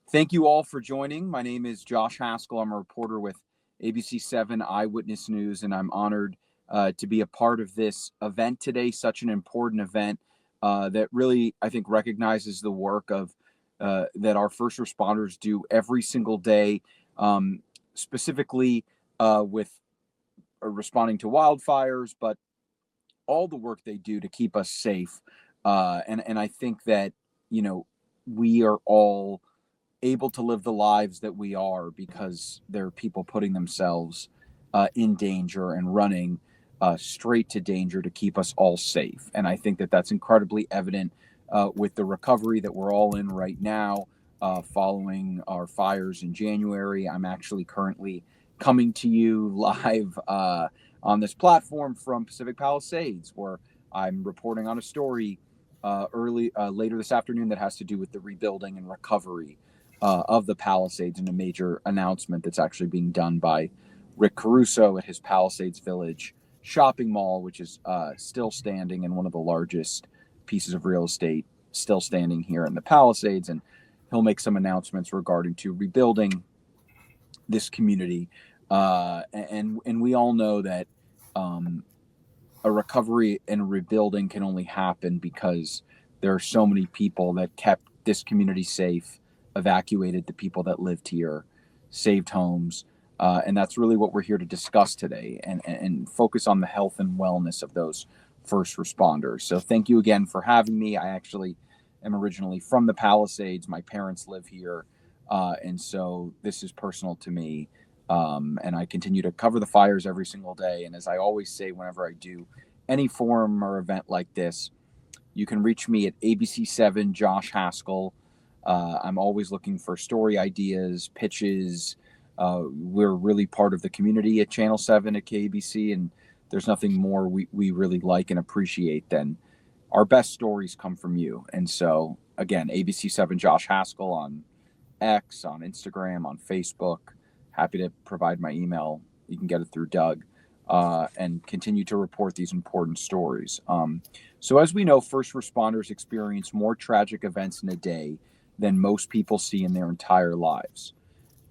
Thank you all for joining. My name is Josh Haskell. I'm a reporter with ABC 7 Eyewitness News, and I'm honored to be a part of this event today, such an important event that really, I think, recognizes the work of that our first responders do every single day, specifically with responding to wildfires, but all the work they do to keep us safe. And I think that, we are all able to live the lives that we are because there are people putting themselves in danger and running straight to danger to keep us all safe. And I think that that's incredibly evident with the recovery that we're all in right now following our fires in January. I'm actually currently coming to you live on this platform from Pacific Palisades, where I'm reporting on a story later this afternoon that has to do with the rebuilding and recovery of the Palisades, and a major announcement that's actually being done by Rick Caruso at his Palisades Village shopping mall, which is still standing and one of the largest pieces of real estate still standing here in the Palisades. And he'll make some announcements regarding to rebuilding this community. And we all know that a recovery and rebuilding can only happen because there are so many people that kept this community safe, evacuated the people that lived here, saved homes. And that's really what we're here to discuss today, and focus on the health and wellness of those first responders. So thank you again for having me. I actually am originally from the Palisades. My parents live here. And so this is personal to me. And I continue to cover the fires every single day. And as I always say, whenever I do any forum or event like this, you can reach me at ABC7 Josh Haskell. I'm always looking for story ideas, pitches. We're really part of the community at Channel 7 at KABC, and there's nothing more we really like and appreciate than our best stories come from you. And so, again, ABC7 Josh Haskell on X, on Instagram, on Facebook. Happy to provide my email. You can get it through Doug, and continue to report these important stories. So as we know, first responders experience more tragic events in a day than most people see in their entire lives.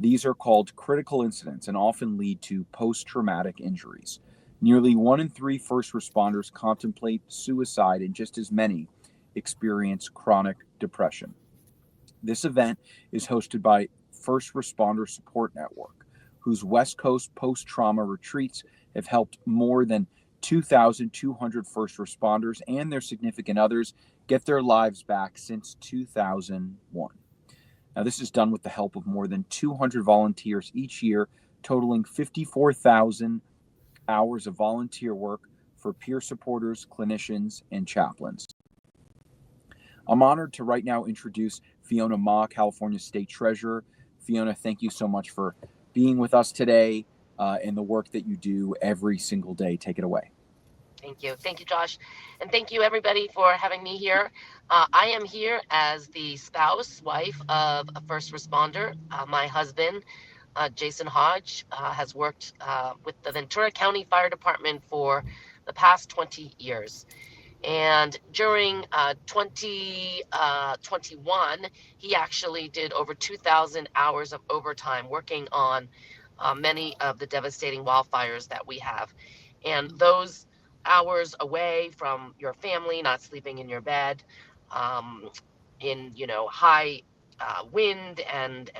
These are called critical incidents and often lead to post-traumatic injuries. Nearly 1 in 3 first responders contemplate suicide, and just as many experience chronic depression. This event is hosted by First Responder Support Network, whose West Coast post-trauma retreats have helped more than 2,200 first responders and their significant others get their lives back since 2001. Now, this is done with the help of more than 200 volunteers each year, totaling 54,000 hours of volunteer work for peer supporters, clinicians, and chaplains. I'm honored to right now introduce Fiona Ma, California State Treasurer. Fiona, thank you so much for being with us today and the work that you do every single day. Take it away. Thank you. Thank you, Josh. And thank you, everybody, for having me here. I am here as the wife of a first responder. My husband, Jason Hodge, has worked with the Ventura County Fire Department for the past 20 years. And during 2021, he actually did over 2,000 hours of overtime working on many of the devastating wildfires that we have. And those hours away from your family, not sleeping in your bed, in high wind and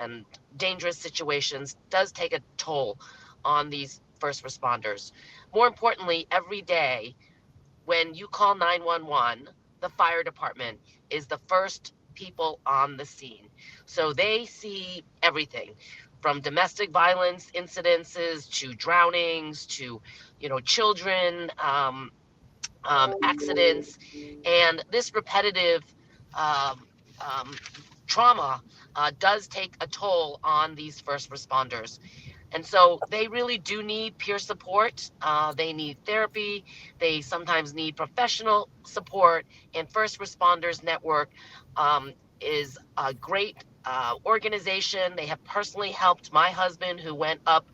dangerous situations, does take a toll on these first responders. More importantly, every day when you call 911, the fire department is the first people on the scene. So they see everything from domestic violence incidences to drownings to, children, accidents. And this repetitive um, um, trauma does take a toll on these first responders. And so they really do need peer support. They need therapy. They sometimes need professional support. And First Responders Network is a great organization. They have personally helped my husband, who went up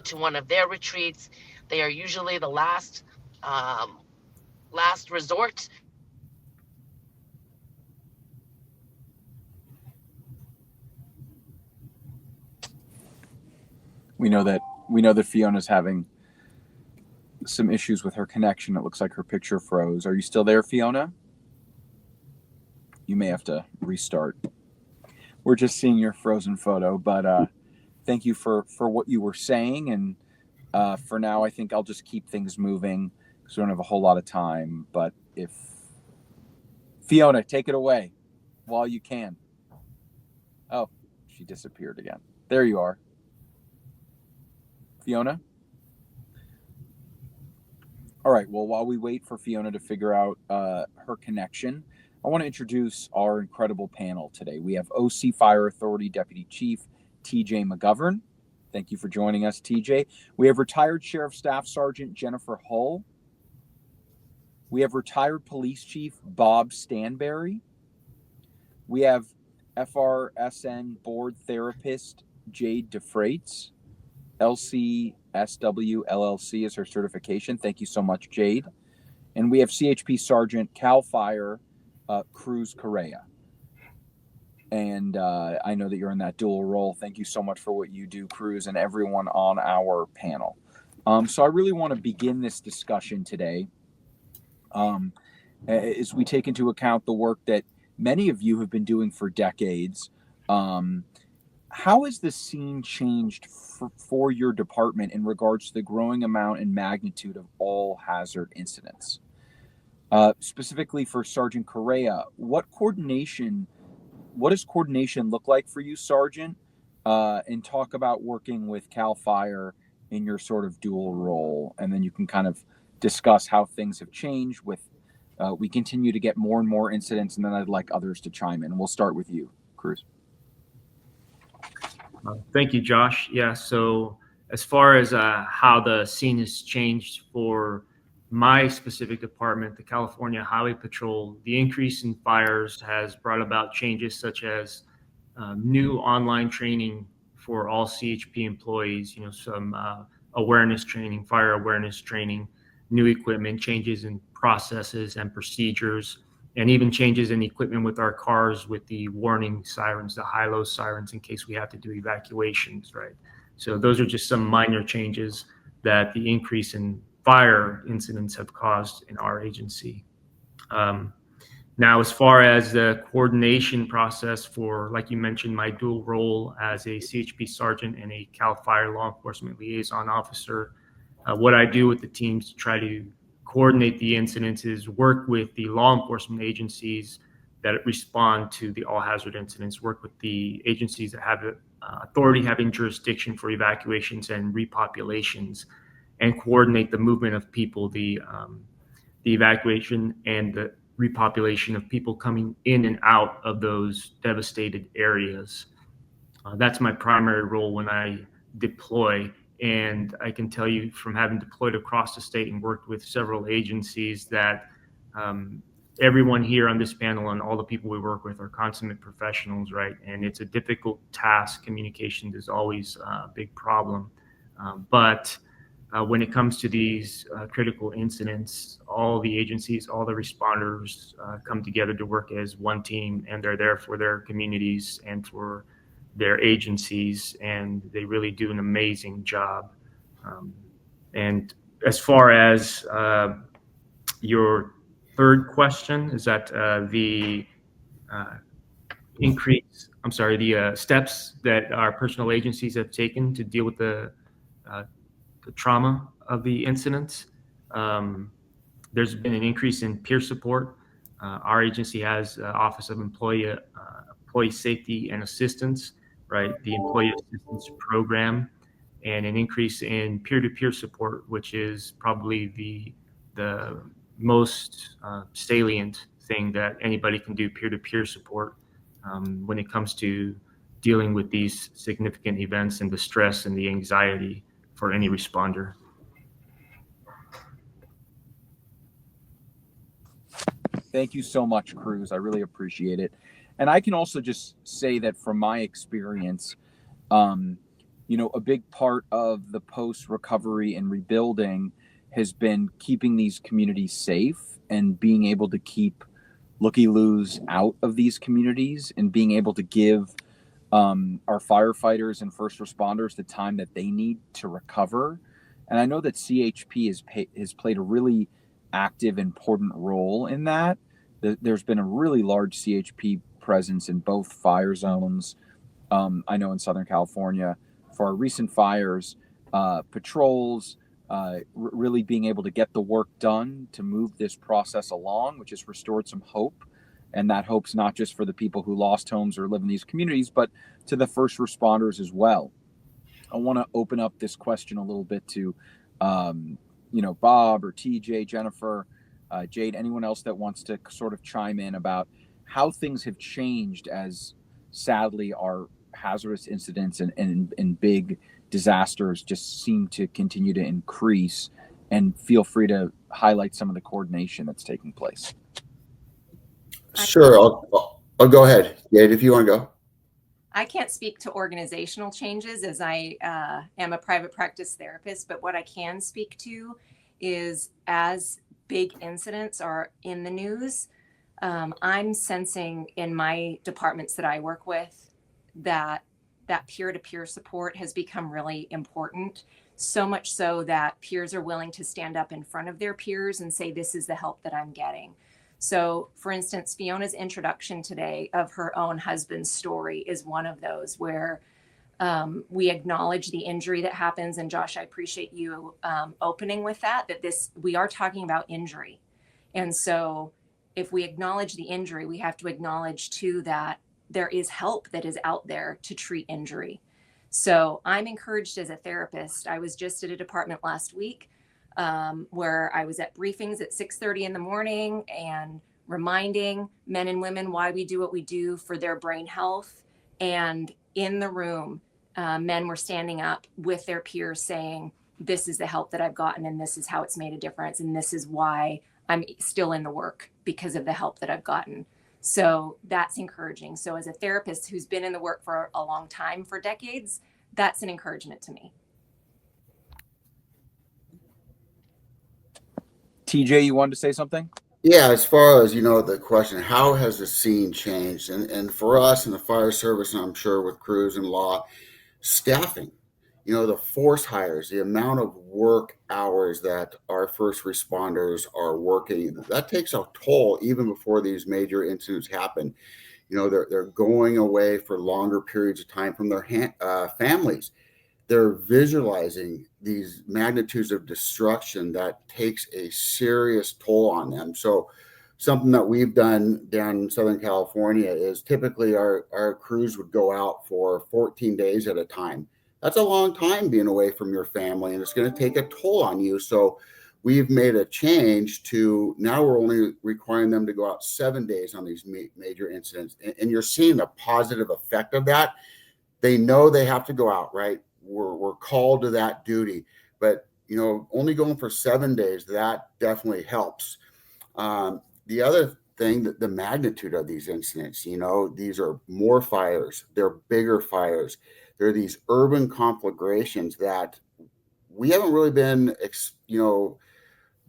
to one of their retreats. They are usually the um, last resort. We know that Fiona's having some issues with her connection. It looks like her picture froze. Are you still there, Fiona? You may have to restart. We're just seeing your frozen photo, but thank you for what you were saying. And for now, I think I'll just keep things moving because we don't have a whole lot of time. But if Fiona, take it away while you can. Oh, she disappeared again. There you are. Fiona? All right. Well, while we wait for Fiona to figure out her connection, I want to introduce our incredible panel today. We have OC Fire Authority Deputy Chief TJ McGovern. Thank you for joining us, TJ. We have retired Sheriff Staff Sergeant Jennifer Hull. We have retired Police Chief Bob Stanberry. We have FRSN Board Therapist Jade DeFreites. LCSW LLC is her certification. Thank you so much, Jade. And we have CHP Sergeant Cal Fire Cruz Correa. And I know that you're in that dual role. Thank you so much for what you do, Cruz, and everyone on our panel. So I really want to begin this discussion today as we take into account the work that many of you have been doing for decades. How has the scene changed for your department in regards to the growing amount and magnitude of all hazard incidents? Specifically for Sergeant Correa, what does coordination look like for you, Sergeant? And talk about working with Cal Fire in your sort of dual role. And then you can kind of discuss how things have changed with, we continue to get more and more incidents, and then I'd like others to chime in. We'll start with you, Cruz. Thank you, Josh. Yeah, so as far as how the scene has changed for my specific department, the California Highway Patrol, the increase in fires has brought about changes such as new online training for all CHP employees, some awareness training, fire awareness training, new equipment, changes in processes and procedures, and even changes in equipment with our cars with the warning sirens, the high-low sirens in case we have to do evacuations, right? So those are just some minor changes that the increase in fire incidents have caused in our agency. Now, as far as the coordination process for, like you mentioned, my dual role as a CHP sergeant and a CAL FIRE law enforcement liaison officer, what I do with the teams to try to coordinate the incidents is work with the law enforcement agencies that respond to the all hazard incidents, work with the agencies that have authority having jurisdiction for evacuations and repopulations, and coordinate the movement of people, the evacuation and the repopulation of people coming in and out of those devastated areas. That's my primary role when I deploy. And I can tell you from having deployed across the state and worked with several agencies that everyone here on this panel and all the people we work with are consummate professionals, right? And it's a difficult task. Communication is always a big problem. But when it comes to these critical incidents, all the agencies, all the responders come together to work as one team, and they're there for their communities and for their agencies, and they really do an amazing job. And as far as your third question, is that the steps that our personnel agencies have taken to deal with the trauma of the incidents. There's been an increase in peer support. Our agency has Office of Employee Safety and Assistance, right? The Employee Assistance Program, and an increase in peer-to-peer support, which is probably the most salient thing that anybody can do, peer-to-peer support, when it comes to dealing with these significant events and the stress and the anxiety for any responder. Thank you so much, Cruz. I really appreciate it. And I can also just say that from my experience, a big part of the post-recovery and rebuilding has been keeping these communities safe and being able to keep looky-loos out of these communities and being able to give our firefighters and first responders the time that they need to recover. And I know that CHP has played a really active, important role in that. There's been a really large CHP presence in both fire zones. I know in Southern California, for our recent fires, patrols, really being able to get the work done to move this process along, which has restored some hope. And that hope's not just for the people who lost homes or live in these communities, but to the first responders as well. I want to open up this question a little bit to, Bob or TJ, Jennifer, Jade, anyone else that wants to sort of chime in about how things have changed as sadly our hazardous incidents and big disasters just seem to continue to increase, and feel free to highlight some of the coordination that's taking place. Sure, I'll go ahead, Jade, if you want to go. I can't speak to organizational changes as I am a private practice therapist, but what I can speak to is as big incidents are in the news, I'm sensing in my departments that I work with that peer-to-peer support has become really important, so much so that peers are willing to stand up in front of their peers and say, this is the help that I'm getting. So, for instance, Fiona's introduction today of her own husband's story is one of those where we acknowledge the injury that happens. And Josh, I appreciate you opening with that we are talking about injury. And so if we acknowledge the injury, we have to acknowledge too that there is help that is out there to treat injury. So I'm encouraged as a therapist. I was just at a department last week where I was at briefings at 6:30 in the morning and reminding men and women why we do what we do for their brain health. And in the room, men were standing up with their peers saying, this is the help that I've gotten, and this is how it's made a difference. And this is why I'm still in the work, because of the help that I've gotten. So that's encouraging. So as a therapist who's been in the work for a long time, for decades, that's an encouragement to me. TJ, you wanted to say something? Yeah, as far as, the question, how has the scene changed? And for us in the fire service, and I'm sure with crews and law, staffing, the force hires, the amount of work hours that our first responders are working, that takes a toll even before these major incidents happen. They're going away for longer periods of time from their families. They're visualizing these magnitudes of destruction that takes a serious toll on them. So something that we've done down in Southern California is typically our crews would go out for 14 days at a time. That's a long time being away from your family, and it's going to take a toll on you. So we've made a change to now we're only requiring them to go out 7 days on these major incidents. And you're seeing the positive effect of that. They know they have to go out, right? We're called to that duty, but only going for 7 days, that definitely helps. The other thing, that the magnitude of these incidents, these are more fires, they're bigger fires, they're these urban conflagrations that we haven't really been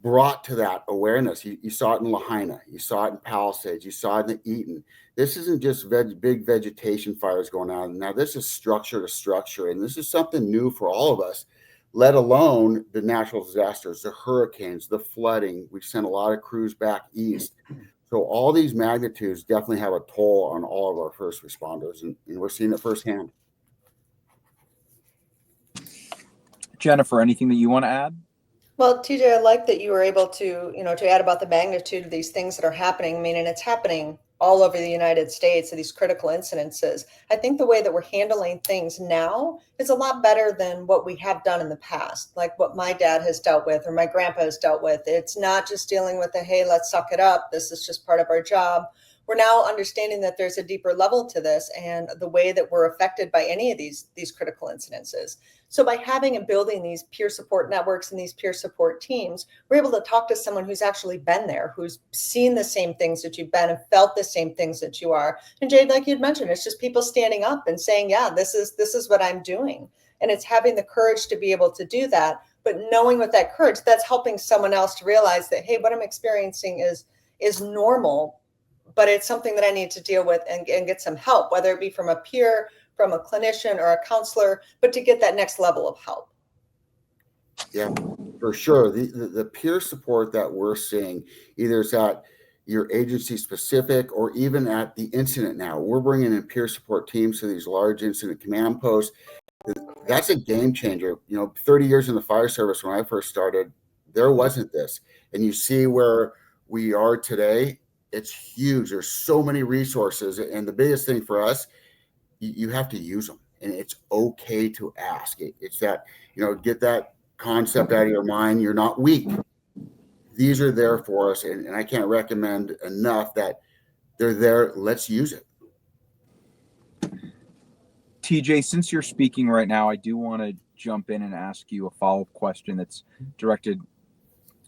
brought to that awareness. You saw it in Lahaina, you saw it in Palisades, you saw it in Eaton. This isn't just big vegetation fires going on. Now this is structure to structure, and this is something new for all of us, let alone the natural disasters, the hurricanes, the flooding. We've sent a lot of crews back east. So all these magnitudes definitely have a toll on all of our first responders, and we're seeing it firsthand. Jennifer, anything that you want to add? Well, TJ, I like that you were able to, to add about the magnitude of these things that are happening. I mean, and it's happening all over the United States, these critical incidences. I think the way that we're handling things now is a lot better than what we have done in the past, like what my dad has dealt with or my grandpa has dealt with. It's not just dealing with hey, let's suck it up. This is just part of our job. We're now understanding that there's a deeper level to this and the way that we're affected by any of these critical incidences. So by having and building these peer support networks and these peer support teams, we're able to talk to someone who's actually been there, who's seen the same things that you've been and felt the same things that you are. And Jade, like you'd mentioned, it's just people standing up and saying, yeah, this is what I'm doing. And it's having the courage to be able to do that, but knowing with that courage, that's helping someone else to realize that, hey, what I'm experiencing is normal, but it's something that I need to deal with and get some help, whether it be from a peer, from a clinician or a counselor, but to get that next level of help. Yeah, for sure. The peer support that we're seeing, either it's at your agency specific or even at the incident now, we're bringing in peer support teams to these large incident command posts. That's a game changer. 30 years in the fire service, when I first started, there wasn't this. And you see where we are today, it's huge. There's so many resources. And the biggest thing for us, you have to use them. And it's okay to ask. It's that, get that concept out of your mind. You're not weak. These are there for us. And I can't recommend enough that they're there. Let's use it. TJ, since you're speaking right now, I do want to jump in and ask you a follow-up question that's directed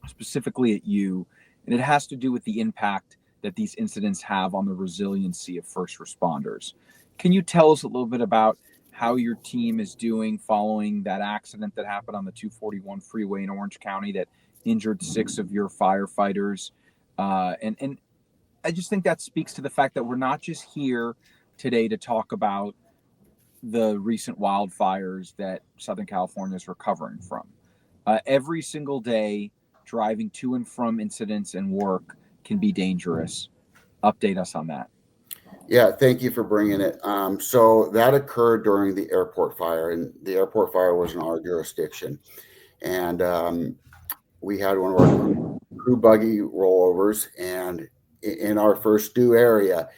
specifically at you. And it has to do with the impact that these incidents have on the resiliency of first responders. Can you tell us a little bit about how your team is doing following that accident that happened on the 241 freeway in Orange County that injured 6 of your firefighters? And I just think that speaks to the fact that we're not just here today to talk about the recent wildfires that Southern California is recovering from. Every single day, driving to and from incidents and work can be dangerous. Update us on that. Yeah, thank you for bringing it. So that occurred during the airport fire, and the airport fire was in our jurisdiction. And we had one of our crew buggy rollovers and in our first due area,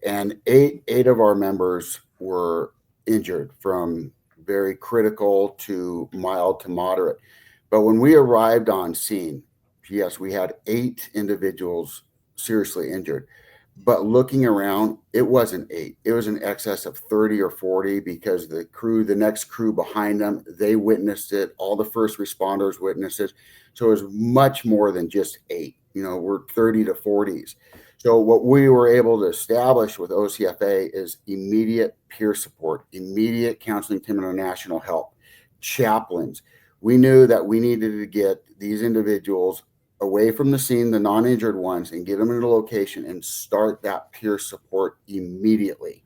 and eight of our members were injured from very critical to mild to moderate. But when we arrived on scene, yes, we had 8 individuals seriously injured. But looking around, it wasn't 8. It was in excess of 30 or 40 because the next crew behind them, they witnessed it. All the first responders witnessed it. So it was much more than just 8. We're 30 to 40s. So what we were able to establish with OCFA is immediate peer support, immediate Counseling Team International help, chaplains. We knew that we needed to get these individuals away from the scene, the non-injured ones, and get them into location and start that peer support immediately.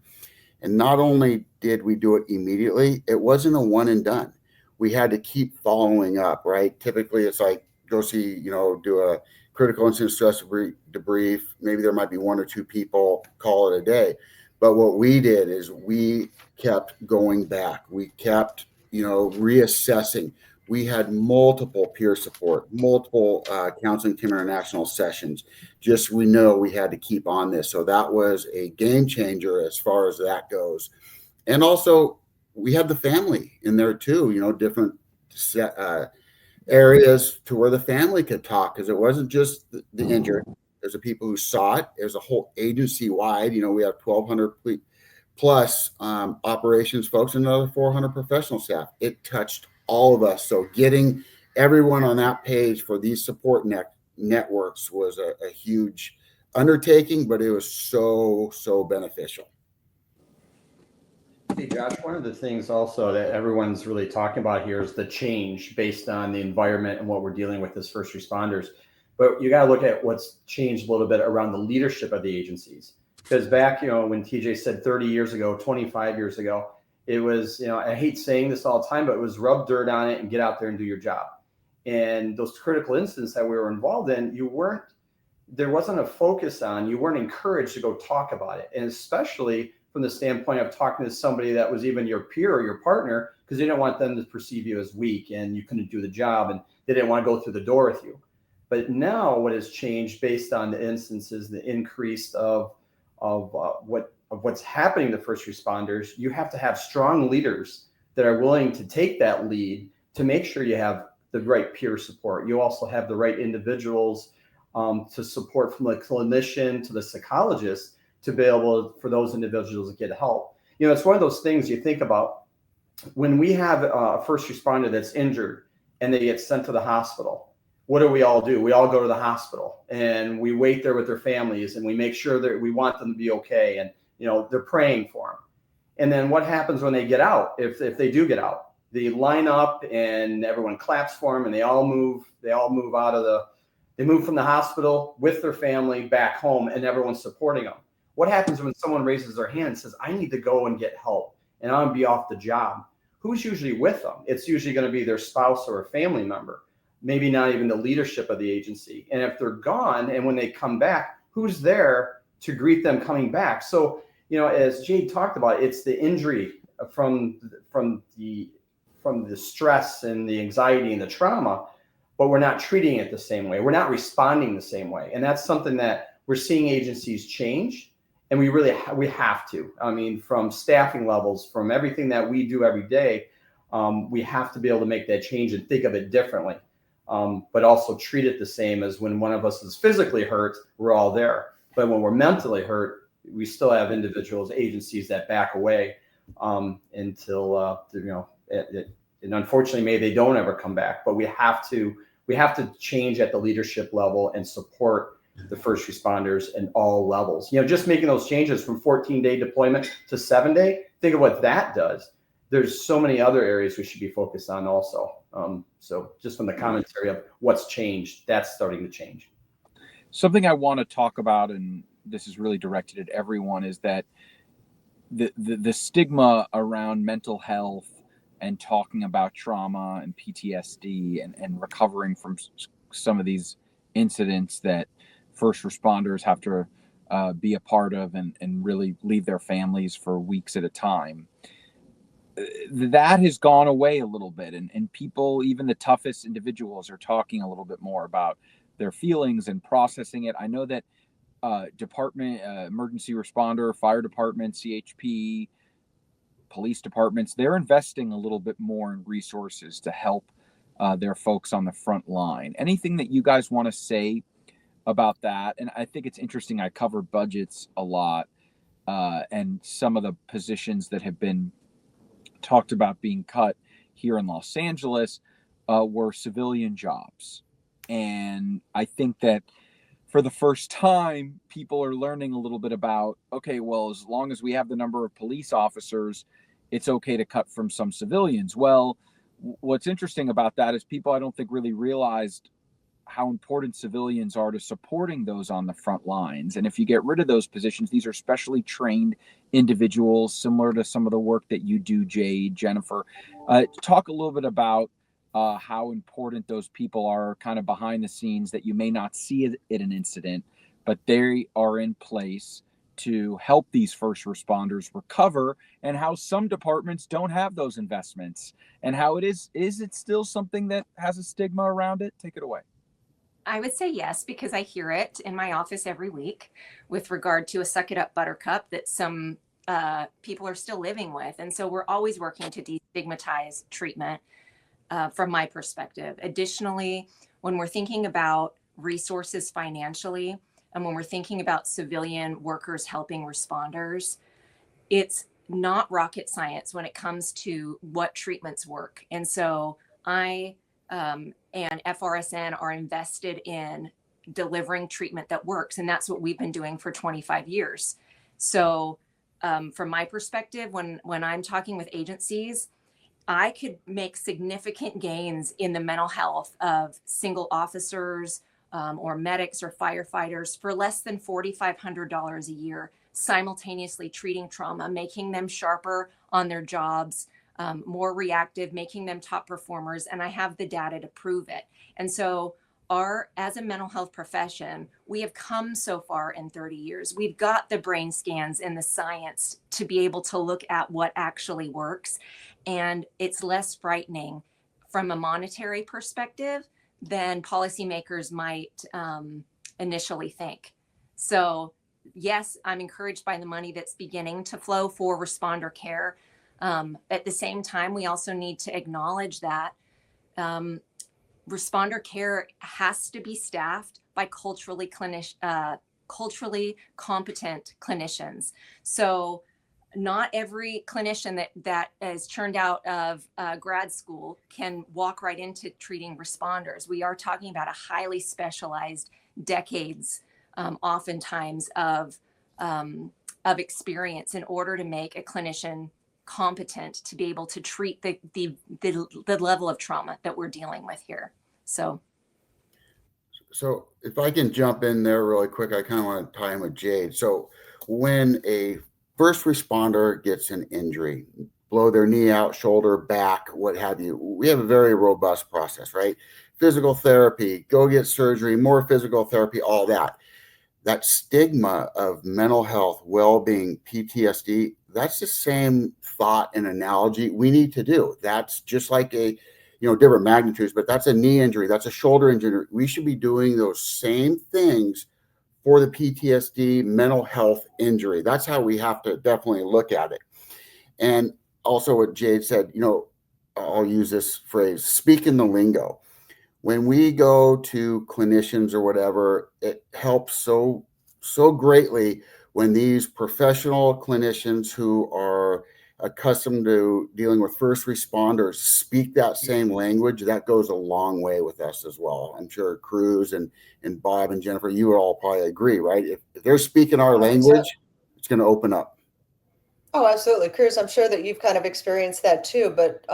And not only did we do it immediately, it wasn't a one and done. We had to keep following up, right? Typically it's like, go see, do a critical incident stress debrief. Maybe there might be 1 or 2 people, call it a day. But what we did is we kept going back. We kept, reassessing. We had multiple peer support, multiple Counseling Team International sessions. We know we had to keep on this. So that was a game changer as far as that goes. And also we had the family in there too, different areas to where the family could talk, because it wasn't just the injured. There's the people who saw it. There's a whole agency wide. We have 1,200 plus operations folks and another 400 professional staff. It touched all of us. So getting everyone on that page for these support networks was a huge undertaking, but it was so beneficial. Hey, Josh, one of the things also that everyone's really talking about here is the change based on the environment and what we're dealing with as first responders. But you got to look at what's changed a little bit around the leadership of the agencies. Because back, when TJ said 30 years ago, 25 years ago, it was, I hate saying this all the time, but it was rub dirt on it and get out there and do your job. And those critical incidents that we were involved in, there wasn't a focus on, you weren't encouraged to go talk about it. And especially from the standpoint of talking to somebody that was even your peer or your partner, because they didn't want them to perceive you as weak and you couldn't do the job and they didn't want to go through the door with you. But now what has changed based on the instances, the increase of what's happening to first responders, you have to have strong leaders that are willing to take that lead to make sure you have the right peer support. You also have the right individuals to support, from the clinician to the psychologist, to be able for those individuals to get help. It's one of those things you think about when we have a first responder that's injured and they get sent to the hospital. What do? We all go to the hospital and we wait there with their families and we make sure that we want them to be okay. And, they're praying for them. And then what happens when they get out? If they do get out, they line up and everyone claps for them and they move from the hospital with their family back home and everyone's supporting them. What happens when someone raises their hand and says, I need to go and get help? and I'm going to be off the job, who's usually with them? It's usually going to be their spouse or a family member, maybe not even the leadership of the agency. And if they're gone and when they come back, who's there to greet them coming back? So, as Jade talked about, it's the injury from the stress and the anxiety and the trauma, but we're not treating it the same way. We're not responding the same way. And that's something that we're seeing agencies change. And we really we have to. I mean, from staffing levels, from everything that we do every day, we have to be able to make that change and think of it differently, but also treat it the same as when one of us is physically hurt, we're all there. But when we're mentally hurt, we still have individuals, agencies that back away until, and unfortunately, maybe they don't ever come back. But we have to change at the leadership level and support the first responders in all levels. Just making those changes from 14-day deployment to 7-day, think of what that does. There's so many other areas we should be focused on also. So just from the commentary of what's changed, that's starting to change. Something I want to talk about, and this is really directed at everyone, is that the stigma around mental health and talking about trauma and PTSD and recovering from some of these incidents that first responders have to be a part of and really leave their families for weeks at a time. That has gone away a little bit. And people, even the toughest individuals, are talking a little bit more about their feelings and processing it. I know that department, emergency responder, fire department, CHP, police departments, they're investing a little bit more in resources to help their folks on the front line. Anything that you guys want to say about that? And I think it's interesting. I cover budgets a lot, and some of the positions that have been talked about being cut here in Los Angeles were civilian jobs. And I think that for the first time, people are learning a little bit about, okay, well, as long as we have the number of police officers, it's okay to cut from some civilians. Well, what's interesting about that is people, I don't think, really realized how important civilians are to supporting those on the front lines. And if you get rid of those positions, these are specially trained individuals, similar to some of the work that you do, Jade, Jennifer. Talk a little bit about how important those people are kind of behind the scenes that you may not see at an incident, but they are in place to help these first responders recover, and how some departments don't have those investments, and how it is it still something that has a stigma around it? Take it away. I would say yes, because I hear it in my office every week with regard to a suck it up buttercup that some people are still living with. And so we're always working to destigmatize treatment from my perspective. Additionally, when we're thinking about resources financially, and when we're thinking about civilian workers helping responders, it's not rocket science when it comes to what treatments work. And so I and FRSN are invested in delivering treatment that works. And that's what we've been doing for 25 years. So from my perspective, when I'm talking with agencies, I could make significant gains in the mental health of single officers or medics or firefighters for less than $4,500 a year, simultaneously treating trauma, making them sharper on their jobs, more reactive, making them top performers. And I have the data to prove it. And so as a mental health profession, we have come so far in 30 years. We've got the brain scans and the science to be able to look at what actually works. And it's less frightening from a monetary perspective than policymakers might initially think. So yes, I'm encouraged by the money that's beginning to flow for responder care. At the same time, we also need to acknowledge that responder care has to be staffed by culturally competent clinicians. So not every clinician that is churned out of grad school can walk right into treating responders. We are talking about a highly specialized decades, oftentimes of experience in order to make a clinician competent to be able to treat the level of trauma that we're dealing with here. So if I can jump in there really quick, I kind of want to tie in with Jade. So when a first responder gets an injury, blow their knee out, shoulder, back, what have you, we have a very robust process, right? Physical therapy, go get surgery, more physical therapy, all that. That stigma of mental health, well-being, PTSD, that's the same thought and analogy we need to do. That's just like different magnitudes, but that's a knee injury, that's a shoulder injury. We should be doing those same things for the PTSD mental health injury. That's how we have to definitely look at it. And also what Jade said, I'll use this phrase, speak in the lingo. When we go to clinicians or whatever, it helps so greatly when these professional clinicians who are accustomed to dealing with first responders speak that same language. That goes a long way with us as well. I'm sure Cruz and Bob and Jennifer, you would all probably agree, right? If they're speaking our language, it's going to open up. Oh, absolutely. Cruz, I'm sure that you've kind of experienced that too, but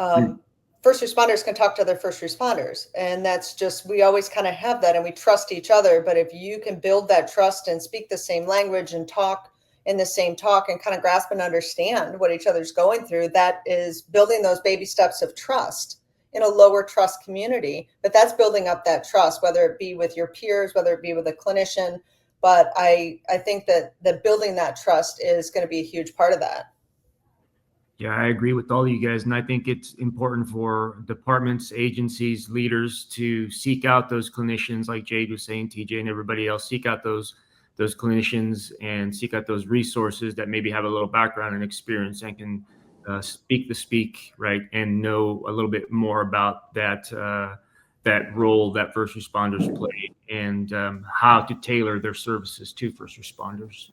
first responders can talk to other first responders. And that's just, we always kind of have that and we trust each other. But if you can build that trust and speak the same language and talk in the same talk and kind of grasp and understand what each other's going through, that is building those baby steps of trust in a lower trust community. But that's building up that trust, whether it be with your peers, whether it be with a clinician. But I think that building that trust is going to be a huge part of that. Yeah, I agree with all of you guys. And I think it's important for departments, agencies, leaders to seek out those clinicians, like Jade was saying, TJ and everybody else, seek out those clinicians and seek out those resources that maybe have a little background and experience and can speak the speak, right? And know a little bit more about that role that first responders play and how to tailor their services to first responders.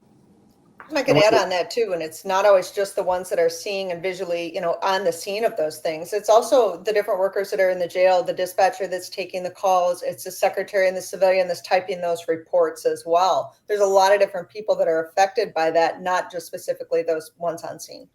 I can add on that too, and it's not always just the ones that are seeing and visually, on the scene of those things. It's also the different workers that are in the jail, the dispatcher that's taking the calls, it's the secretary and the civilian that's typing those reports as well. There's a lot of different people that are affected by that, not just specifically those ones on scene.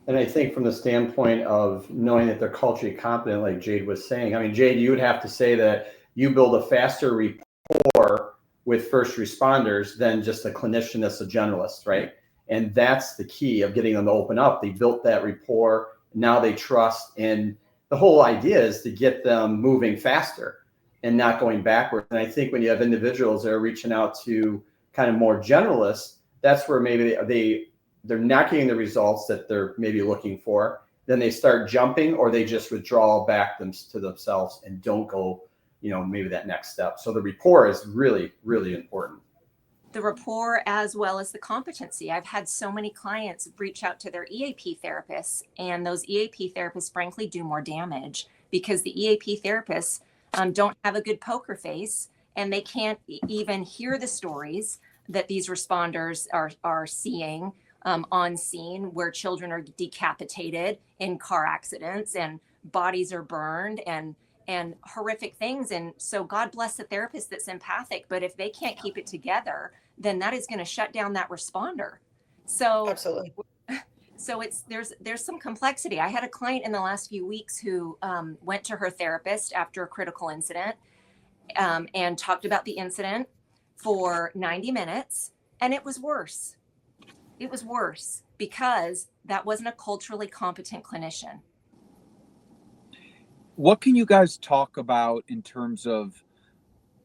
And I think from the standpoint of knowing that they're culturally competent, like Jade was saying, I mean, Jade, you would have to say that you build a faster rapport with first responders than just a clinician that's a generalist, right? And that's the key of getting them to open up. They built that rapport, now they trust, and the whole idea is to get them moving faster and not going backward. And I think when you have individuals that are reaching out to kind of more generalists, that's where maybe they're not getting the results that they're maybe looking for. Then they start jumping, or they just withdraw back to themselves and don't go maybe that next step. So the rapport is really, really important. The rapport as well as the competency. I've had so many clients reach out to their EAP therapists, and those EAP therapists frankly do more damage because the EAP therapists don't have a good poker face, and they can't even hear the stories that these responders are seeing on scene, where children are decapitated in car accidents and bodies are burned and horrific things. And so God bless the therapist that's empathic, but if they can't keep it together, then that is going to shut down that responder. So Absolutely. So there's some complexity. I had a client in the last few weeks who went to her therapist after a critical incident and talked about the incident for 90 minutes. And it was worse. It was worse because that wasn't a culturally competent clinician. What can you guys talk about in terms of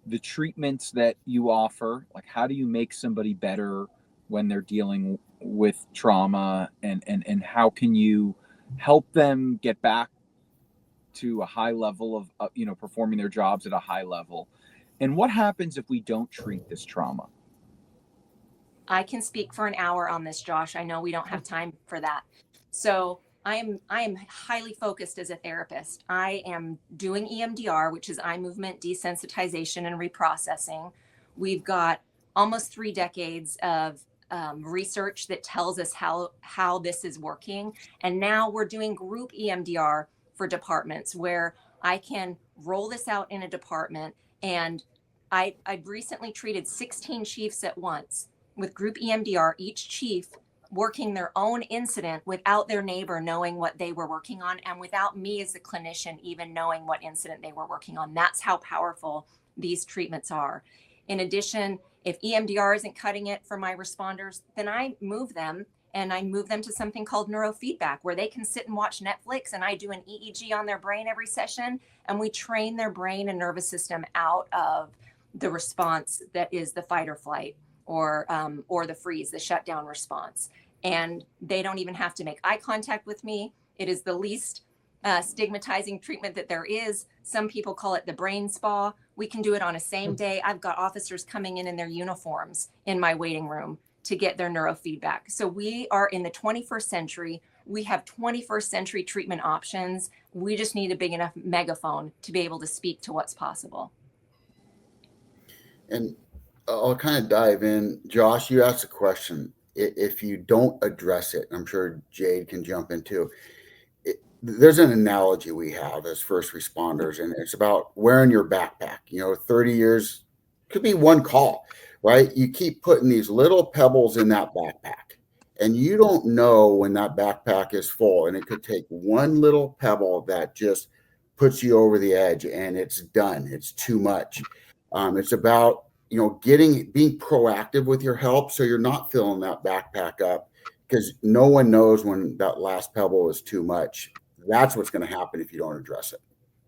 the treatments that you offer? Like, how do you make somebody better when they're dealing with trauma, and how can you help them get back to a high level of, performing their jobs at a high level? And what happens if we don't treat this trauma? I can speak for an hour on this, Josh. I know we don't have time for that. So I am highly focused as a therapist. I am doing EMDR, which is eye movement desensitization and reprocessing. We've got almost 3 decades of research that tells us how this is working. And now we're doing group EMDR for departments where I can roll this out in a department. And I've recently treated 16 chiefs at once with group EMDR, each chief working their own incident without their neighbor knowing what they were working on, and without me as the clinician even knowing what incident they were working on. That's how powerful these treatments are. In addition, if EMDR isn't cutting it for my responders, then I move them and I move them to something called neurofeedback, where they can sit and watch Netflix, and I do an EEG on their brain every session, and we train their brain and nervous system out of the response that is the fight or flight, or the freeze, the shutdown response. And they don't even have to make eye contact with me. It is the least stigmatizing treatment that there is. Some people call it the brain spa. We can do it on a same day. I've got officers coming in their uniforms in my waiting room to get their neurofeedback. So we are in the 21st century. We have 21st century treatment options. We just need a big enough megaphone to be able to speak to what's possible. And I'll kind of dive in. Josh, you asked a question. If you don't address it, I'm sure Jade can jump in too. There's an analogy we have as first responders, and it's about wearing your backpack. 30 years could be one call, right? You keep putting these little pebbles in that backpack, and you don't know when that backpack is full, and it could take one little pebble that just puts you over the edge, and it's done. It's too much. It's about being proactive with your help, so you're not filling that backpack up, because no one knows when that last pebble is too much. That's what's going to happen if you don't address it.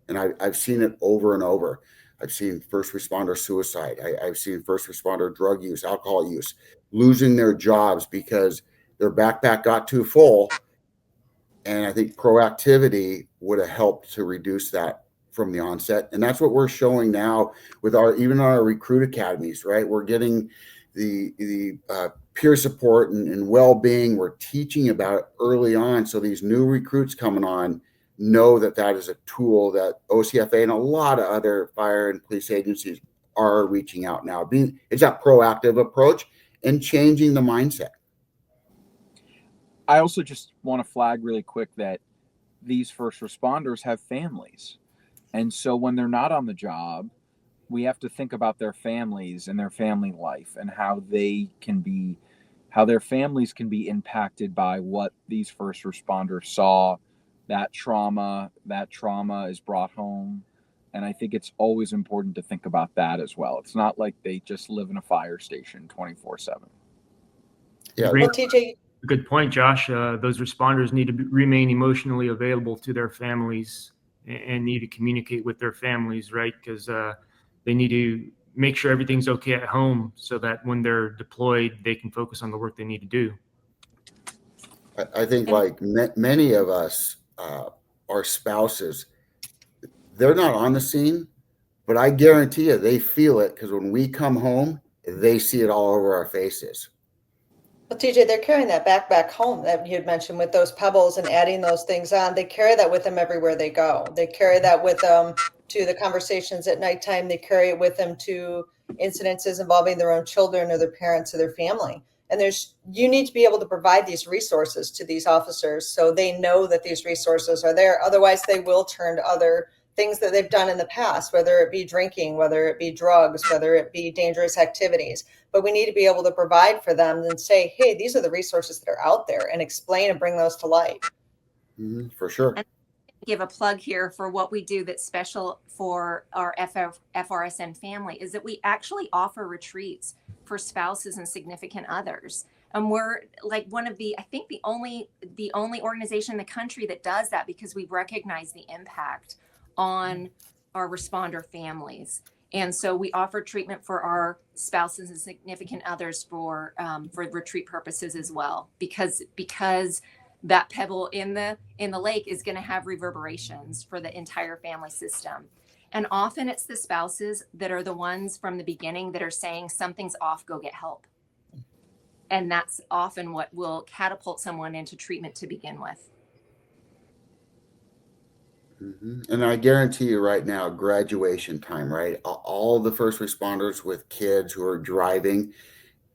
And I've seen it over and over. I've seen first responder suicide. I've seen first responder drug use, alcohol use, losing their jobs because their backpack got too full. And I think proactivity would have helped to reduce that from the onset. And that's what we're showing now with even our recruit academies, right? We're getting the peer support and well-being. We're teaching about it early on, so these new recruits coming on know that is a tool that OCFA and a lot of other fire and police agencies are reaching out now. It's that proactive approach and changing the mindset. I also just want to flag really quick that these first responders have families, and so when they're not on the job, we have to think about their families and their family life, and how their families can be impacted by what these first responders saw. That trauma is brought home. And I think it's always important to think about that as well. It's not like they just live in a fire station 24/7. Yeah. Well, TJ, Good point, Josh. Those responders need to remain emotionally available to their families and need to communicate with their families, right? Because they need to make sure everything's okay at home, so that when they're deployed, they can focus on the work they need to do. I think like many of us, our spouses, they're not on the scene, but I guarantee you they feel it, because when we come home, they see it all over our faces. well, TJ, they're carrying that backpack home that you had mentioned with those pebbles and adding those things on. They carry that with them everywhere they go. They carry that with them to the conversations at nighttime. They carry it with them to incidences involving their own children or their parents or their family. And you need to be able to provide these resources to these officers so they know that these resources are there. Otherwise, they will turn to other things that they've done in the past, whether it be drinking, whether it be drugs, whether it be dangerous activities. But we need to be able to provide for them and say, hey, these are the resources that are out there, and explain and bring those to light. Mm-hmm, for sure. And give a plug here for what we do that's special for our FRSN family is that we actually offer retreats for spouses and significant others. And we're like one of the only organization in the country that does that, because we recognize the impact on our responder families. And so we offer treatment for our spouses and significant others for retreat purposes as well, because that pebble in the lake is going to have reverberations for the entire family system. And often it's the spouses that are the ones from the beginning that are saying something's off, go get help. And that's often what will catapult someone into treatment to begin with. Mm-hmm. And I guarantee you right now, graduation time, right? All the first responders with kids who are driving,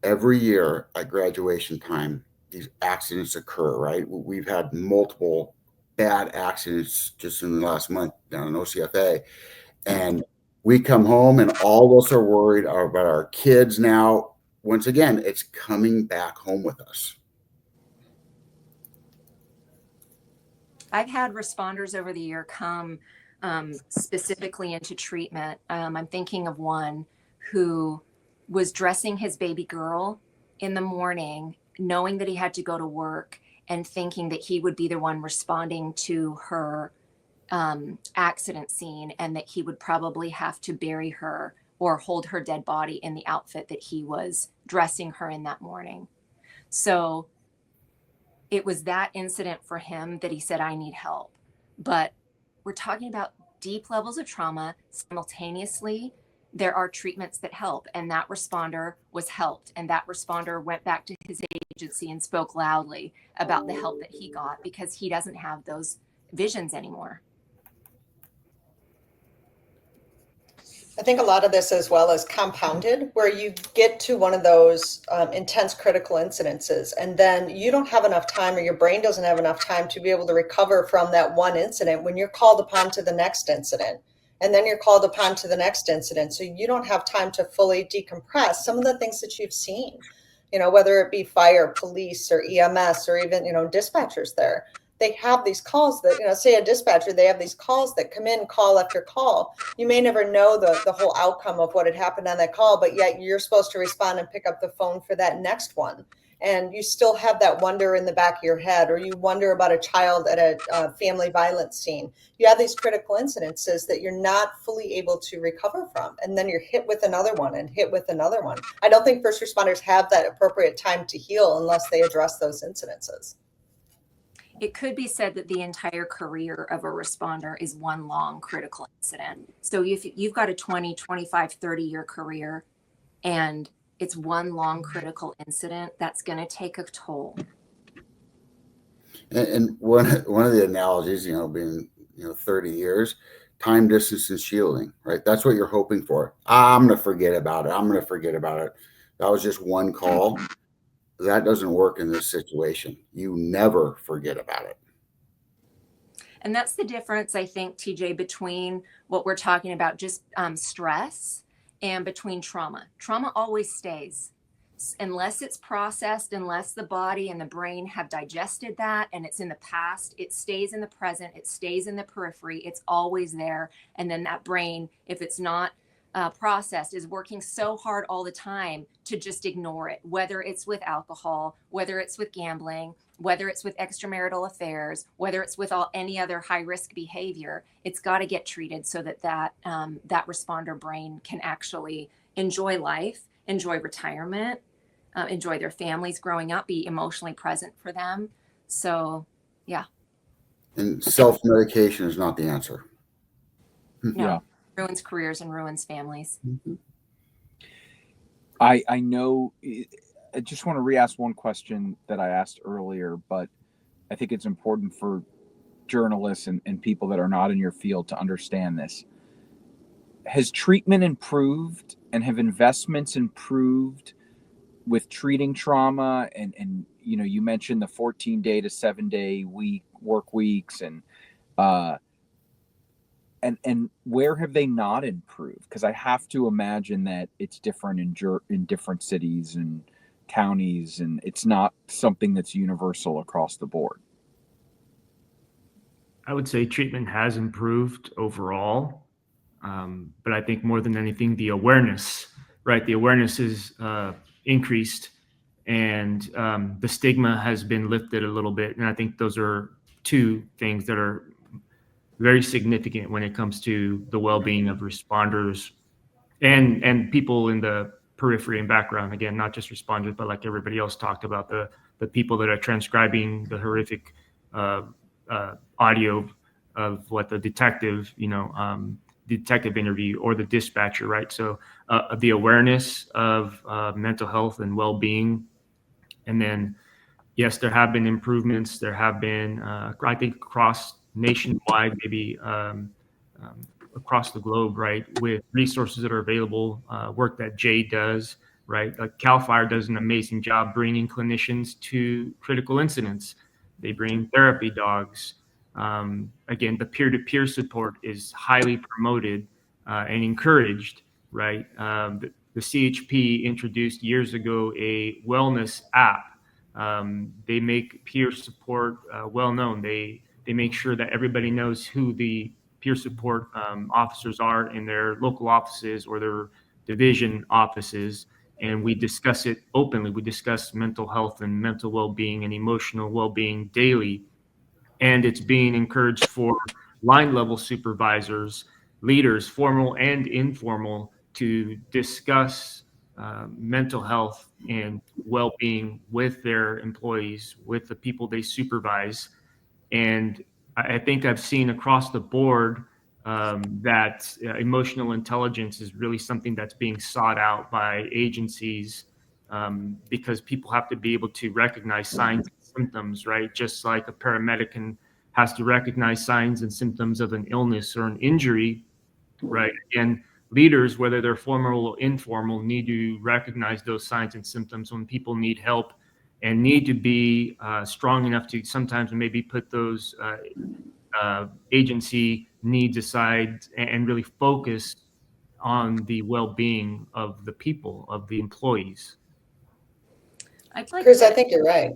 every year at graduation time, these accidents occur, right? We've had multiple bad accidents just in the last month down in OCFA. And we come home and all of us are worried about our kids now. Once again, it's coming back home with us. I've had responders over the year come specifically into treatment. I'm thinking of one who was dressing his baby girl in the morning, knowing that he had to go to work and thinking that he would be the one responding to her accident scene, and that he would probably have to bury her or hold her dead body in the outfit that he was dressing her in that morning. So it was that incident for him that he said, I need help. But we're talking about deep levels of trauma. Simultaneously, there are treatments that help, and that responder was helped, and that responder went back to his agency and spoke loudly about the help that he got, because he doesn't have those visions anymore. I think a lot of this as well is compounded, where you get to one of those intense critical incidences, and then you don't have enough time, or your brain doesn't have enough time to be able to recover from that one incident when you're called upon to the next incident. And then you're called upon to the next incident. So you don't have time to fully decompress some of the things that you've seen, whether it be fire, police, or EMS, or even, dispatchers there. They have these calls that, say a dispatcher, they have these calls that come in call after call. You may never know the whole outcome of what had happened on that call, but yet you're supposed to respond and pick up the phone for that next one. And you still have that wonder in the back of your head, or you wonder about a child at a family violence scene. You have these critical incidences that you're not fully able to recover from. And then you're hit with another one and hit with another one. I don't think first responders have that appropriate time to heal unless they address those incidences. It could be said that the entire career of a responder is one long critical incident. So if you've got a 20, 25, 30-year career, and it's one long critical incident, that's going to take a toll. And one of the analogies, being 30 years, time, distance, and shielding, right? That's what you're hoping for. I'm going to forget about it. That was just one call. That doesn't work in this situation. You never forget about it. And that's the difference, I think, TJ, between what we're talking about, just stress, and between trauma. Trauma always stays. Unless it's processed, unless the body and the brain have digested that and it's in the past, it stays in the present, it stays in the periphery, it's always there. And then that brain, if it's not processed, is working so hard all the time to just ignore it, whether it's with alcohol, whether it's with gambling, whether it's with extramarital affairs, whether it's with any other high risk behavior. It's got to get treated so that responder brain can actually enjoy life, enjoy retirement, enjoy their families growing up, be emotionally present for them. So, yeah. And self-medication is not the answer. No. Yeah. Ruins careers and ruins families. I know. I just want to re-ask one question that I asked earlier, but I think it's important for journalists and people that are not in your field to understand this. Has treatment improved, and have investments improved with treating trauma? And you mentioned the 14-day to 7-day work weeks, and where have they not improved? Because I have to imagine that it's different in different cities and counties, and it's not something that's universal across the board. I would say treatment has improved overall, but I think more than anything, the awareness, right? The awareness is increased, and the stigma has been lifted a little bit. And I think those are two things that are very significant when it comes to the well-being of responders and people in the periphery and background. Again, not just responders, but like everybody else talked about, the people that are transcribing the horrific audio of what the detective interview, or the dispatcher, right? So the awareness of mental health and well-being. And then, yes, there have been improvements. There have been, I think, across nationwide, maybe across the globe, right, with resources that are available, work that Jay does, right? CAL FIRE does an amazing job bringing clinicians to critical incidents. They bring therapy dogs. Again, the peer-to-peer support is highly promoted and encouraged, right? The CHP introduced years ago a wellness app. They make peer support well known. They make sure that everybody knows who the peer support officers are in their local offices or their division offices. and we discuss it openly. We discuss mental health and mental well-being and emotional well-being daily. And it's being encouraged for line level supervisors, leaders, formal and informal, to discuss mental health and well-being with their employees, with the people they supervise. And I think I've seen across the board that emotional intelligence is really something that's being sought out by agencies, because people have to be able to recognize signs and symptoms, right? Just like a paramedic has to recognize signs and symptoms of an illness or an injury, right? And leaders, whether they're formal or informal, need to recognize those signs and symptoms when people need help, and need to be strong enough to sometimes maybe put those agency needs aside and really focus on the well-being of the people, of the employees. I'd like Cruz, to, I think you're right.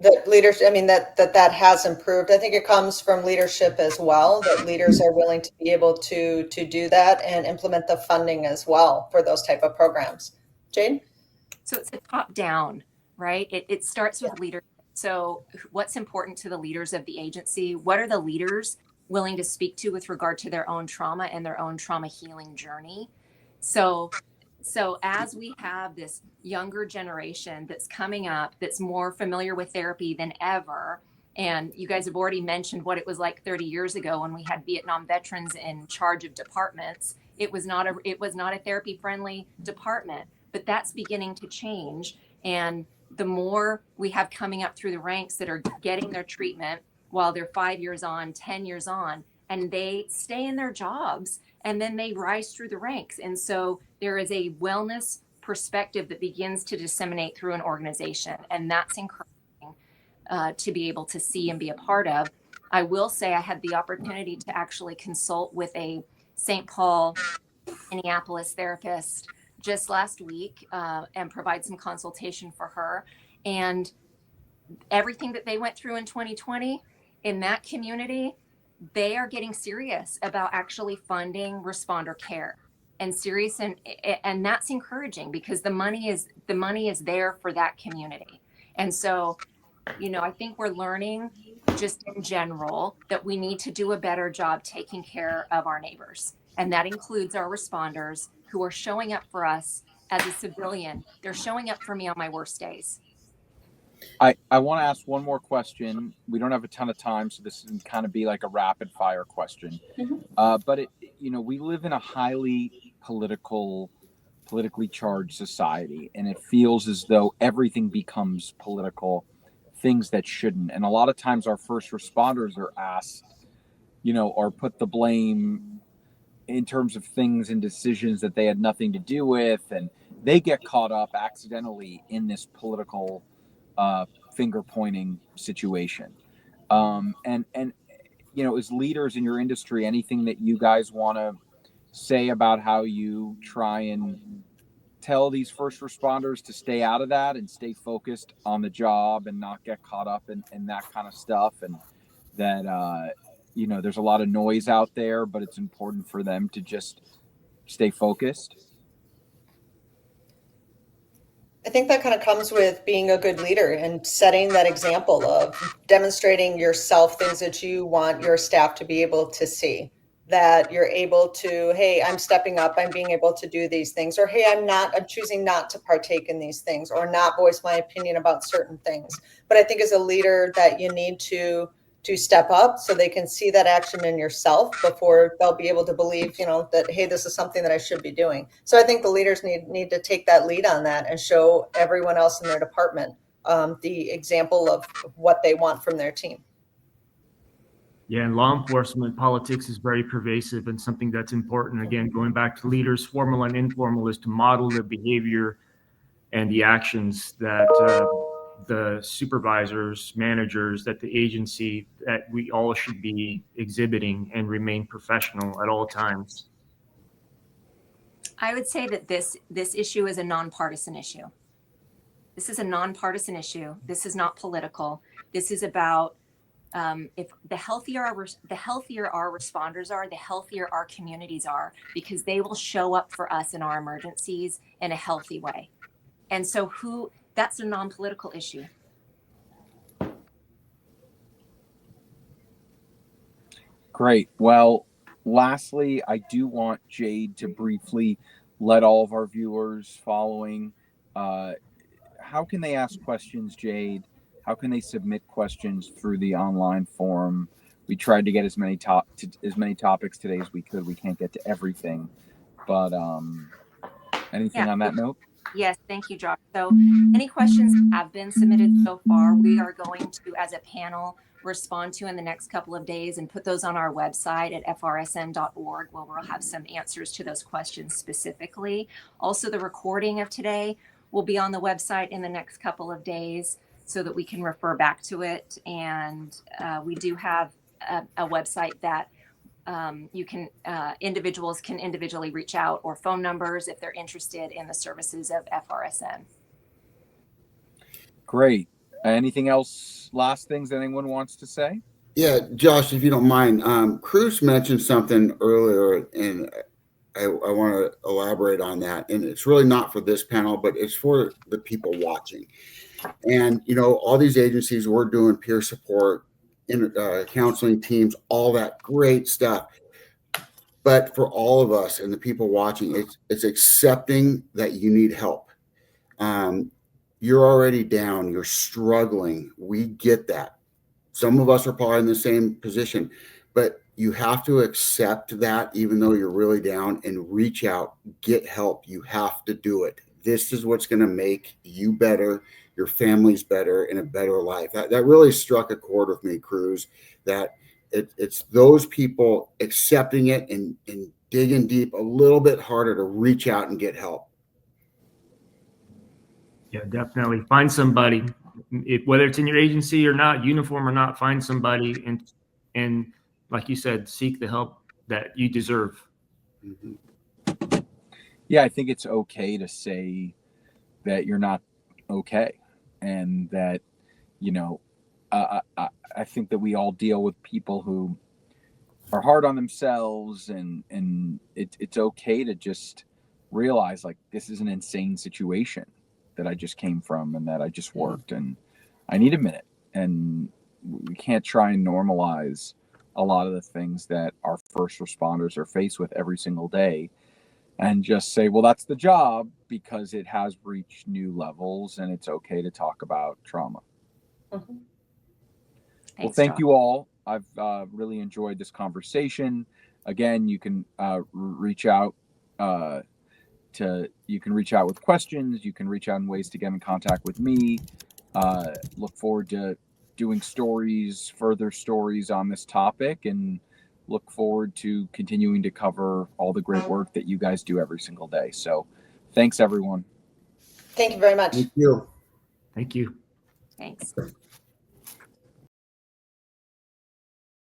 That leadership, I mean, that has improved. I think it comes from leadership as well, that leaders are willing to be able to do that and implement the funding as well for those type of programs. Jane? so it's a top down, right? It starts with leadership. So what's important to the leaders of the agency? What are the leaders willing to speak to with regard to their own trauma and their own trauma healing journey? So as we have this younger generation that's coming up, that's more familiar with therapy than ever, and you guys have already mentioned what it was like 30 years ago when we had Vietnam veterans in charge of departments. It was not a therapy friendly department, but that's beginning to change. And the more we have coming up through the ranks that are getting their treatment while they're 5 years on, 10 years on, and they stay in their jobs, and then they rise through the ranks. And so there is a wellness perspective that begins to disseminate through an organization. And that's encouraging to be able to see and be a part of. I will say I had the opportunity to actually consult with a St. Paul, Minneapolis therapist just last week and provide some consultation for her. And everything that they went through in 2020 in that community, they are getting serious about actually funding responder care, and serious, and that's encouraging because the money is there for that community. And so, I think we're learning just in general that we need to do a better job taking care of our neighbors, and that includes our responders who are showing up for us as a civilian. They're showing up for me on my worst days. I want to ask one more question. We don't have a ton of time, so this can kind of be like a rapid fire question. But we live in a highly politically charged society, and it feels as though everything becomes political, things that shouldn't. And a lot of times our first responders are asked, or put the blame in terms of things and decisions that they had nothing to do with, and they get caught up accidentally in this political finger pointing situation. And as leaders in your industry, anything that you guys want to say about how you try and tell these first responders to stay out of that and stay focused on the job and not get caught up in that kind of stuff, and that there's a lot of noise out there, but it's important for them to just stay focused? I think that kind of comes with being a good leader and setting that example of demonstrating yourself things that you want your staff to be able to see, that you're able to, hey, I'm stepping up, I'm being able to do these things, or hey, I'm choosing not to partake in these things or not voice my opinion about certain things. But I think as a leader that you need to step up so they can see that action in yourself before they'll be able to believe, that, hey, this is something that I should be doing. So I think the leaders need to take that lead on that and show everyone else in their department the example of what they want from their team. Yeah, and law enforcement politics is very pervasive and something that's important. Again, going back to leaders, formal and informal, is to model the behavior and the actions that the supervisors, managers, that the agency, that we all should be exhibiting, and remain professional at all times. I would say that this issue is a nonpartisan issue. This is a nonpartisan issue. This is not political. This is about if the healthier our responders are, the healthier our communities are, because they will show up for us in our emergencies in a healthy way. And so that's a non-political issue. Great. Well, lastly, I do want Jade to briefly let all of our viewers following, how can they ask questions, Jade? How can they submit questions through the online forum? We tried to get as many topics today as we could. We can't get to everything, but anything on that note? Yes, thank you, Josh. So any questions have been submitted so far, we are going to, as a panel, respond to in the next couple of days and put those on our website at frsn.org, where we'll have some answers to those questions specifically. Also, the recording of today will be on the website in the next couple of days so that we can refer back to it. And we do have a website that individuals can individually reach out, or phone numbers if they're interested in the services of FRSN. Great. Anything else? Last things anyone wants to say? Yeah, Josh, if you don't mind, Cruz mentioned something earlier, and I want to elaborate on that. And it's really not for this panel, but it's for the people watching. And, all these agencies, we're doing peer support, counseling teams, all that great stuff. But for all of us and the people watching, it's accepting that you need help. You're already down. You're struggling. We get that. Some of us are probably in the same position, but you have to accept that even though you're really down, and reach out, get help. You have to do it. This is what's going to make you better, your family's better, and a better life. That really struck a chord with me, Cruz, that it's those people accepting it and digging deep a little bit harder to reach out and get help. Yeah, definitely. Find somebody, whether it's in your agency or not, uniform or not, find somebody and like you said, seek the help that you deserve. Mm-hmm. Yeah, I think it's okay to say that you're not okay, and that, I think that we all deal with people who are hard on themselves, and it's okay to just realize, like, this is an insane situation that I just came from and that I just worked, and I need a minute. And we can't try and normalize a lot of the things that our first responders are faced with every single day and just say, well, that's the job, because it has reached new levels and it's okay to talk about trauma. Mm-hmm. Well, thank you all. I've really enjoyed this conversation. Again, you can reach out with questions. You can reach out in ways to get in contact with me. Look forward to doing further stories on this topic, and look forward to continuing to cover all the great work that you guys do every single day. So thanks, everyone. Thank you very much. Thank you. Thank you. Thanks.